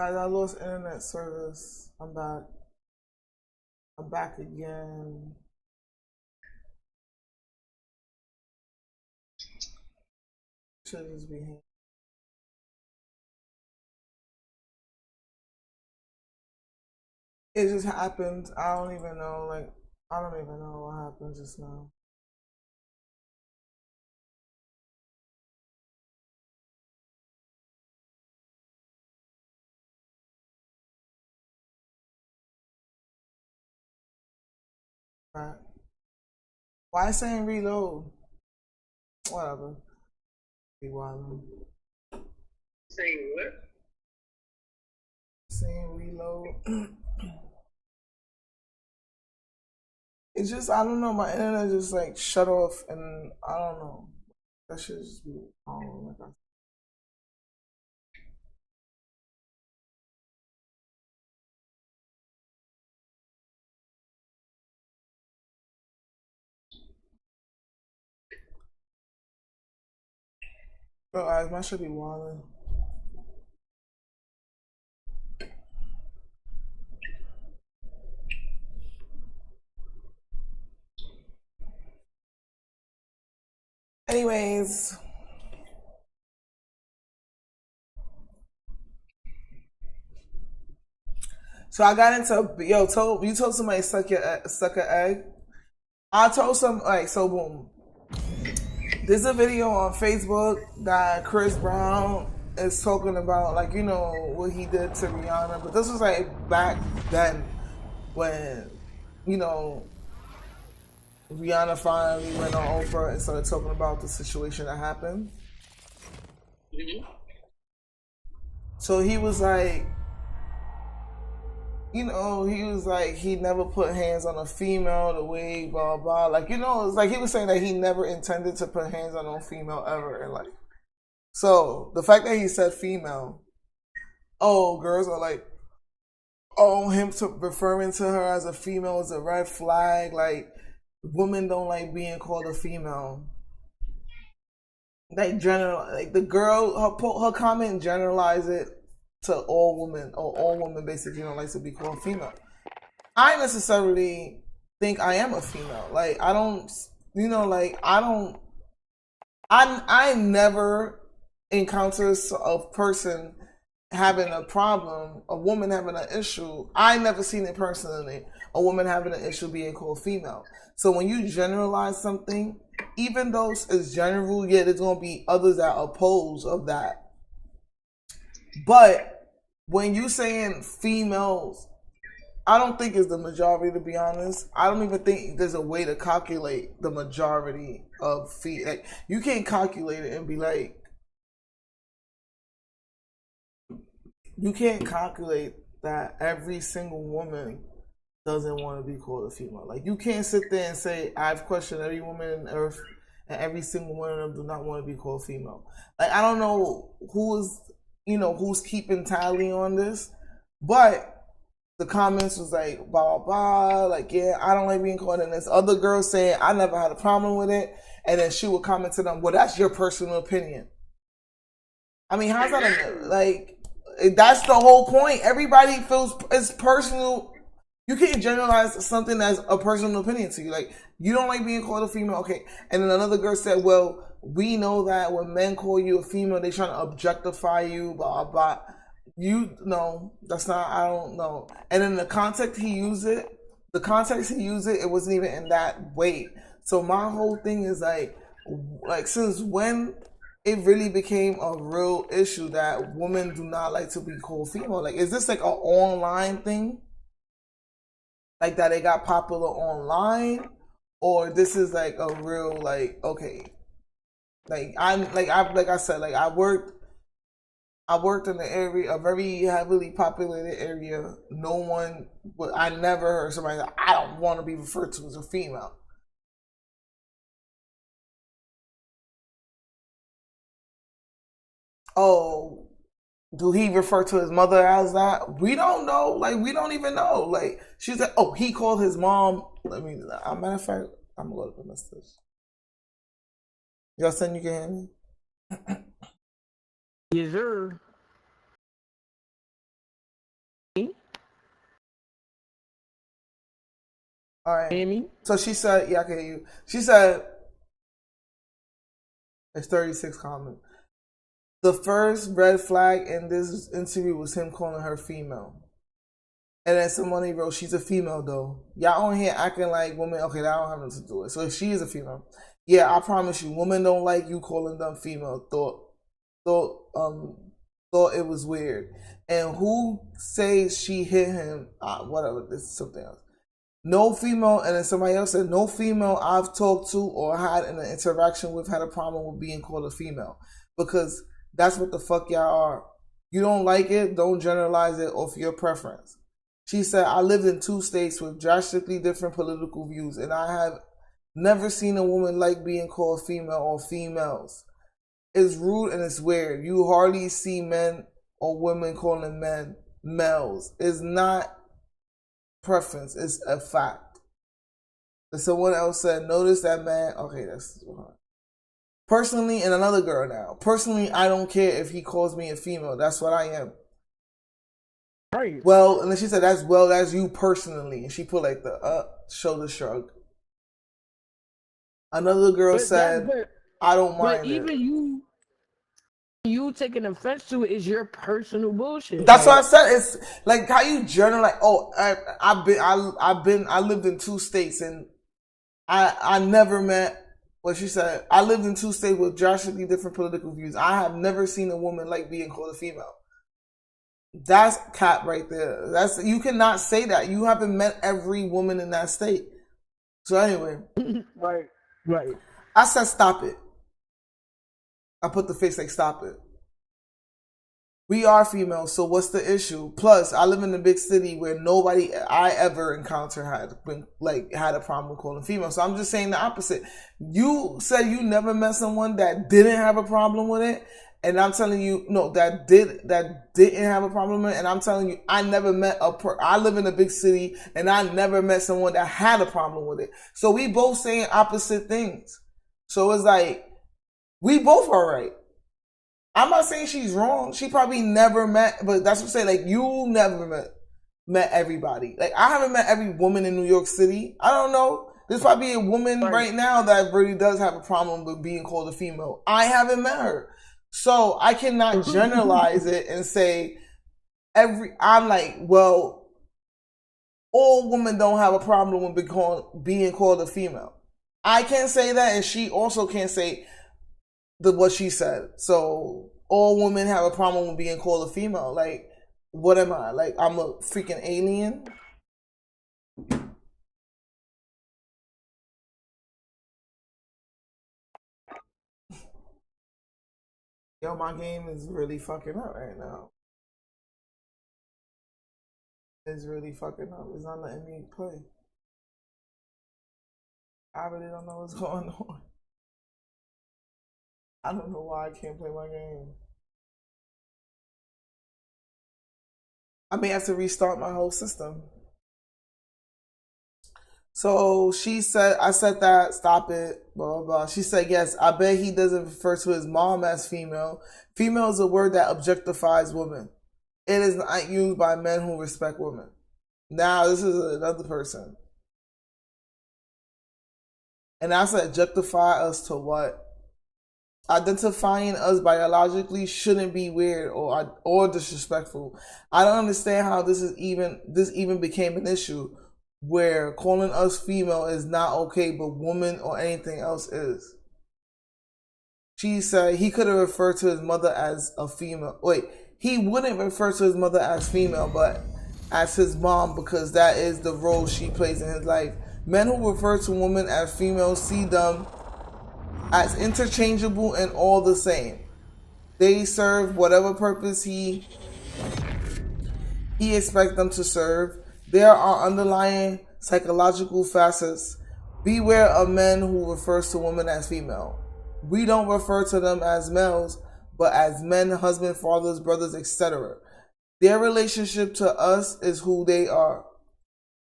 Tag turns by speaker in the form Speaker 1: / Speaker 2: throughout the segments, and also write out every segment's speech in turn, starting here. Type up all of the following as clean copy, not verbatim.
Speaker 1: Guys, I lost internet service. I'm back. I'm back again. Should just be here. It just happened. I don't even know. Like, I don't even know what happened just now. Right. Why saying reload? Whatever. Be wild.
Speaker 2: Saying what?
Speaker 1: Saying reload. It's just I don't know. My internet just like shut off, and I don't know. That should just be like I Bro, guys, my should be wilding. Anyways, so I got into told you told somebody suck an egg. I told some like so boom. There's a video on Facebook that Chris Brown is talking about, like, you know, what he did to Rihanna. But this was like back then when, you know, Rihanna finally went on Oprah and started talking about the situation that happened.
Speaker 2: Mm-hmm.
Speaker 1: So he was like, you know, he was like, he never put hands on a female the way, blah, blah. Like, you know, it's like he was saying that he never intended to put hands on a female ever in life. So the fact that he said female, oh, girls are like, oh, him to referring to her as a female is a red flag. Like, women don't like being called a female. Like, general, like the girl, her comment generalize it to all women, or all women basically don't like to be called female. I necessarily think I am a female. Like, I don't, you know, like I don't, I never encounter a person having a problem, a woman having an issue. I never seen it personally. A woman having an issue being called female. So when you generalize something, even though it's general, yeah, there's gonna be others that oppose of that. But when you saying females, I don't think it's the majority, to be honest. I don't even think there's a way to calculate the majority of Like, you can't calculate it and be like, you can't calculate that every single woman doesn't want to be called a female. Like, you can't sit there and say, I've questioned every woman on earth and every single one of them do not want to be called female. Like, I don't know who's keeping tally on this, but the comments was like blah blah blah, like, yeah, I don't like being called. And this other girl saying I never had a problem with it, and then she would comment to them, well, that's your personal opinion. I mean, how's that like, that's the whole point. Everybody feels it's personal. You can't generalize something that's a personal opinion to you. Like, you don't like being called a female, okay. And then another girl said, well, we know that when men call you a female, they're trying to objectify you, blah blah. You know, that's not, I don't know. And in the context he used it, it wasn't even in that way. So my whole thing is like since when it really became a real issue that women do not like to be called female? Like, is this like an online thing? Like, that it got popular online? Or this is like a real, like, okay. Like I said, like I worked in the area, a very heavily populated area. No one, but I never heard somebody that I don't want to be referred to as a female. Oh, do he refer to his mother as that? We don't know. Like, we don't even know. Like, she's like, oh, he called his mom. Let me. As a matter of fact, I'm gonna go to the message. Justin, you can hear me.
Speaker 3: Yes, sir.
Speaker 1: All right.
Speaker 3: Hear me?
Speaker 1: So she said, yeah, I can hear you. She said, it's 36 comments. The first red flag in this interview was him calling her female. And then somebody wrote, she's a female though. Y'all on here acting like women, okay, that don't have nothing to do with it. So if she is a female. Yeah, I promise you, women don't like you calling them female. Thought it was weird. And who says she hit him? Whatever, this is something else. No female, and then somebody else said, no female I've talked to or had an interaction with had a problem with being called a female. Because that's what the fuck y'all are. You don't like it, don't generalize it off your preference. She said, I lived in 2 states with drastically different political views, and I have never seen a woman like being called female or females. It's rude and it's weird. You hardly see men or women calling men males. It's not preference, it's a fact. And someone else said, notice that man. Okay, that's personally, and another girl now. Personally, I don't care if he calls me a female. That's what I am.
Speaker 3: Right.
Speaker 1: Well, and then she said, that's you personally. And she put like the shoulder shrug. Another girl said, I don't mind.
Speaker 3: But even you taking offense to it is your personal bullshit.
Speaker 1: That's what I said. It's like how you journal, like, oh, I lived in 2 states and I never met. What she said, I lived in 2 states with drastically different political views. I have never seen a woman like being called a female. That's cap right there. You cannot say that. You haven't met every woman in that state. So anyway,
Speaker 3: right.
Speaker 1: I said stop it. I put the face like stop it. We are females, so what's the issue? Plus, I live in a big city where nobody I ever encountered had a problem with calling female. So I'm just saying the opposite. You said you never met someone that didn't have a problem with it, and I'm telling you, no, that didn't have a problem with it, and I'm telling you, I never met I live in a big city, and I never met someone that had a problem with it. So we both saying opposite things. So it's like, we both are right. I'm not saying she's wrong. She probably never met, but that's what I'm saying. Like, you never met everybody. Like, I haven't met every woman in New York City. I don't know. There's probably a woman right now that really does have a problem with being called a female. I haven't met her. So I cannot generalize it and say I'm like, well, all women don't have a problem with being called a female. I can't say that, and she also can't say what she said. So all women have a problem with being called a female. Like, what am I? Like, I'm a freaking alien? Yo, my game is really fucking up right now. It's really fucking up. It's not letting me play. I really don't know what's going on. I don't know why I can't play my game. I may have to restart my whole system. So she said, I said that, stop it, blah, blah, blah. She said, yes, I bet he doesn't refer to his mom as female. Female is a word that objectifies women. It is not used by men who respect women. Now, this is another person. And I said, objectify us to what? Identifying us biologically shouldn't be weird or disrespectful. I don't understand how this even became an issue where calling us female is not okay, but woman or anything else is. She said he could have referred to his mother as a female. Wait, he wouldn't refer to his mother as female, but as his mom, because that is the role she plays in his life. Men who refer to women as females see them as interchangeable and all the same. They serve whatever purpose he expects them to serve. There are underlying psychological facets. Beware of men who refers to women as female. We don't refer to them as males, but as men, husbands, fathers, brothers, etc. Their relationship to us is who they are.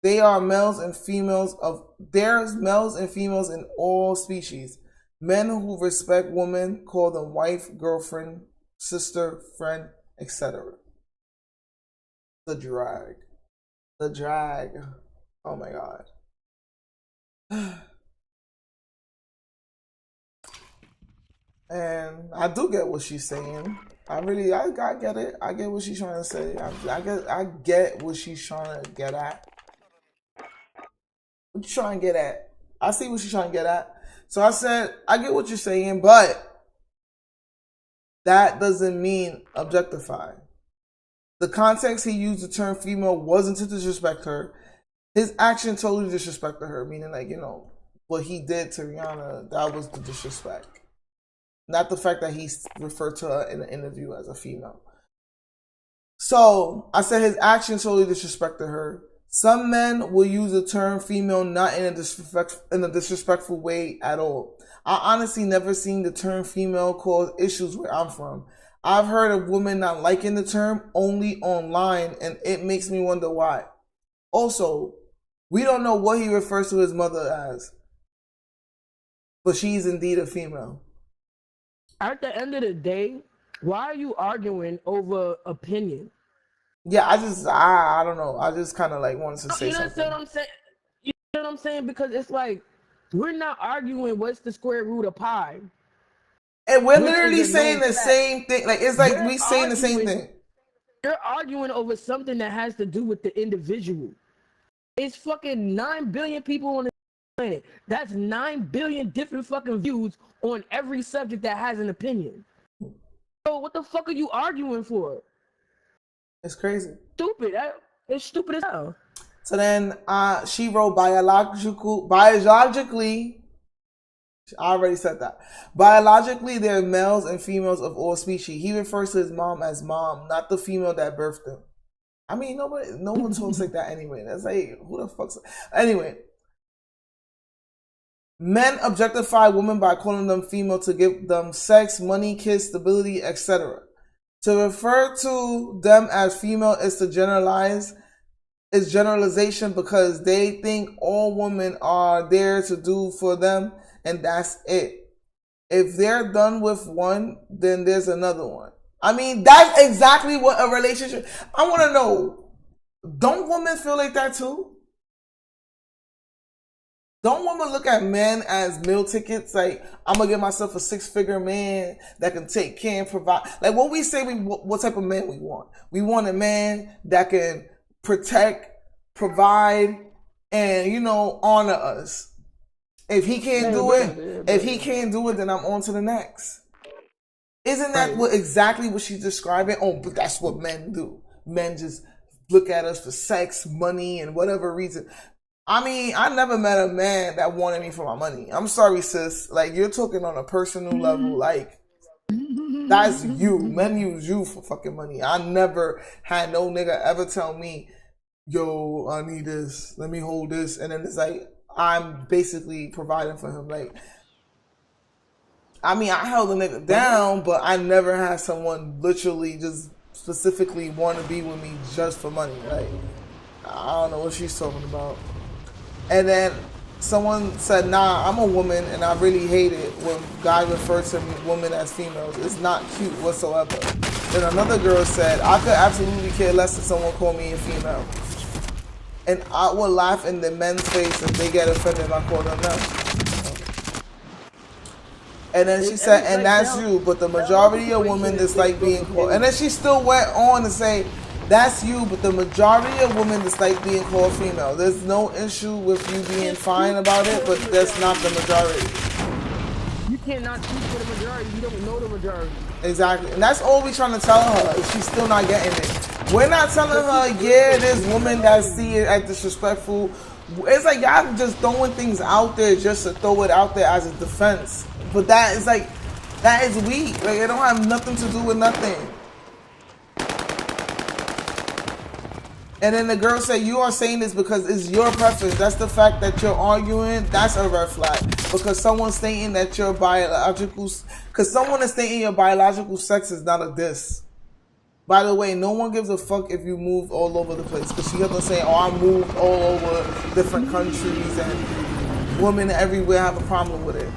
Speaker 1: They are males and females there's males and females in all species. Men who respect women call them wife, girlfriend, sister, friend, etc. The drag. Oh my God. And I do get what she's saying. I get it. I get what she's trying to say. I get what she's trying to get at. What you trying to get at? I see what she's trying to get at. So I said, I get what you're saying, but that doesn't mean objectify. The context he used the term female wasn't to disrespect her. His action totally disrespected her, meaning like, you know, what he did to Rihanna, that was the disrespect. Not the fact that he referred to her in an interview as a female. So I said his action totally disrespected her. Some men will use the term female not in a disrespectful way at all. I honestly never seen the term female cause issues where I'm from. I've heard of women not liking the term only online, and it makes me wonder why. Also, we don't know what he refers to his mother as, but she's indeed a female.
Speaker 3: At the end of the day, why are you arguing over opinion?
Speaker 1: Yeah, I don't know. I just kind of like wanted to say
Speaker 3: You know
Speaker 1: something.
Speaker 3: what I'm saying? You know what I'm saying? Because it's like, we're not arguing what's the square root of pi.
Speaker 1: And we're literally saying the same thing. Like, it's like we saying the same thing.
Speaker 3: You're arguing over something that has to do with the individual. It's fucking 9 billion people on the planet. That's 9 billion different fucking views on every subject that has an opinion. So what the fuck are you arguing for?
Speaker 1: It's crazy.
Speaker 3: Stupid. It's stupid as hell.
Speaker 1: So then she wrote biologically, I already said that. Biologically, there are males and females of all species. He refers to his mom as mom, not the female that birthed him. I mean, no one talks like that anyway. That's like, who the fuck's... Anyway. Men objectify women by calling them female to give them sex, money, kids, stability, etc. To refer to them as female is to generalize. It's generalization because they think all women are there to do for them, and that's it. If they're done with one, then there's another one. I mean, that's exactly what a relationship... I want to know, don't women feel like that too? Don't women look at men as meal tickets? Like, I'm going to get myself a 6-figure man that can take care and provide. Like, what we say, what type of man we want? We want a man that can protect, provide, and, you know, honor us. If he can't do it, then I'm on to the next. Isn't that exactly what she's describing? Oh, but that's what men do. Men just look at us for sex, money, and whatever reason. I mean, I never met a man that wanted me for my money. I'm sorry, sis. Like, you're talking on a personal level. Like, that's you. Men use you for fucking money. I never had no nigga ever tell me, yo, I need this. Let me hold this. And then it's like, I'm basically providing for him. Like, I mean, I held the nigga down, but I never had someone literally just specifically want to be with me just for money. Like, I don't know what she's talking about. And then someone said, nah, I'm a woman and I really hate it when guys refer to women as females. It's not cute whatsoever. Then another girl said, I could absolutely care less if someone called me a female. And I would laugh in the men's face if they get offended if I call them that. And then she said, and that's you, but the majority of women dislike being called. And then she still went on to say, that's you, but the majority of women dislike being called female. There's no issue with you being fine about it, but that's not the majority.
Speaker 3: You cannot speak for the majority. You don't know the majority.
Speaker 1: Exactly. And that's all we're trying to tell her. She's still not getting it. We're not telling her, yeah, there's women that see it as disrespectful. It's like y'all just throwing things out there just to throw it out there as a defense. But that is like, that is weak. Like, it don't have nothing to do with nothing. And then the girl said, you are saying this because it's your preference. That's the fact that you're arguing. That's a red flag. Because someone's stating that your biological... Because someone is stating your biological sex is not a diss. By the way, no one gives a fuck if you move all over the place. Because she kept on saying, oh, I moved all over different countries and women everywhere have a problem with it.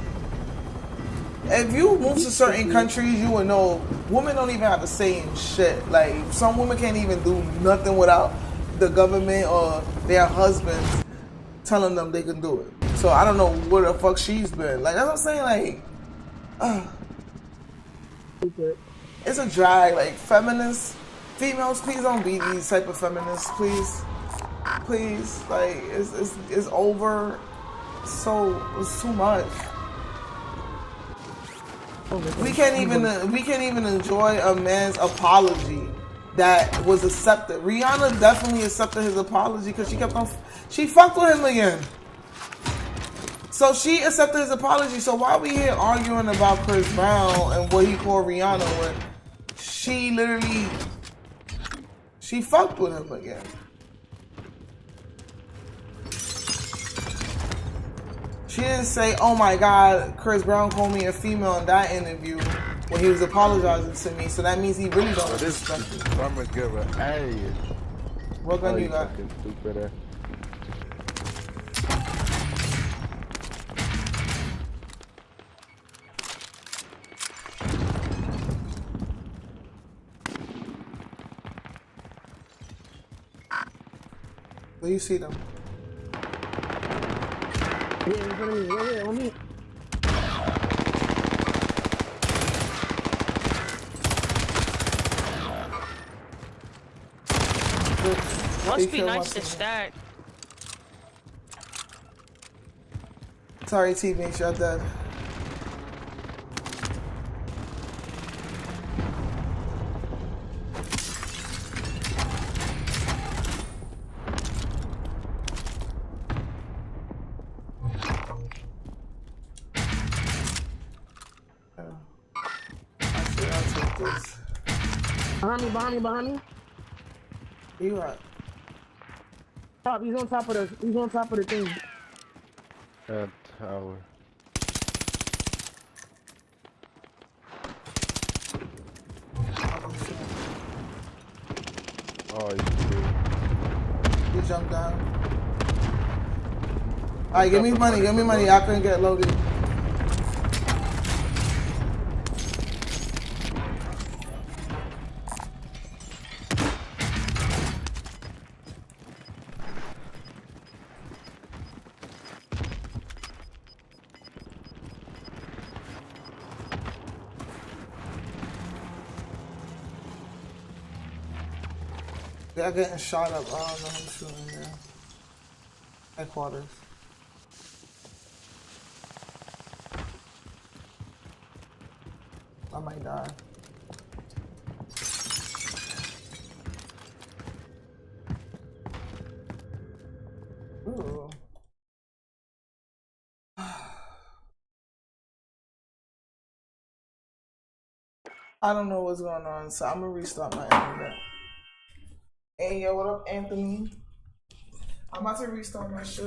Speaker 1: If you move to certain countries, you would know women don't even have a say in shit. Like, some women can't even do nothing without the government or their husbands telling them they can do it. So I don't know where the fuck she's been. Like that's what I'm saying. Like, it's a drag. Like feminists, females, please don't be these type of feminists, please. Please, like it's over. So it's too much. We can't even enjoy a man's apology that was accepted. Rihanna definitely accepted his apology because she fucked with him again. So she accepted his apology. So why are we here arguing about Chris Brown and what he called Rihanna when she fucked with him again? She didn't say, oh my God, Chris Brown called me a female in that interview when he was apologizing to me. So that means he really don't respect me.
Speaker 4: I'm gonna give an A.
Speaker 1: What gun you got?
Speaker 4: Stupid ass.
Speaker 1: Where you see them?
Speaker 3: Yeah, in front of me. Right here, on me.
Speaker 5: Must be nice to stack.
Speaker 1: Sorry, teammates, you're dead. Actually, I'll take this.
Speaker 3: Behind me.
Speaker 1: Where you at?
Speaker 3: He's on top of the thing.
Speaker 4: That tower. Oh, you did.
Speaker 1: You jumped down. Alright, give me money. I couldn't get loaded. They're getting shot up. I don't know who's shooting there. Headquarters. I might die. Ooh. I don't know what's going on, so I'm gonna restart my internet. Hey, yo, what up, Anthony? I'm about to restart my shit.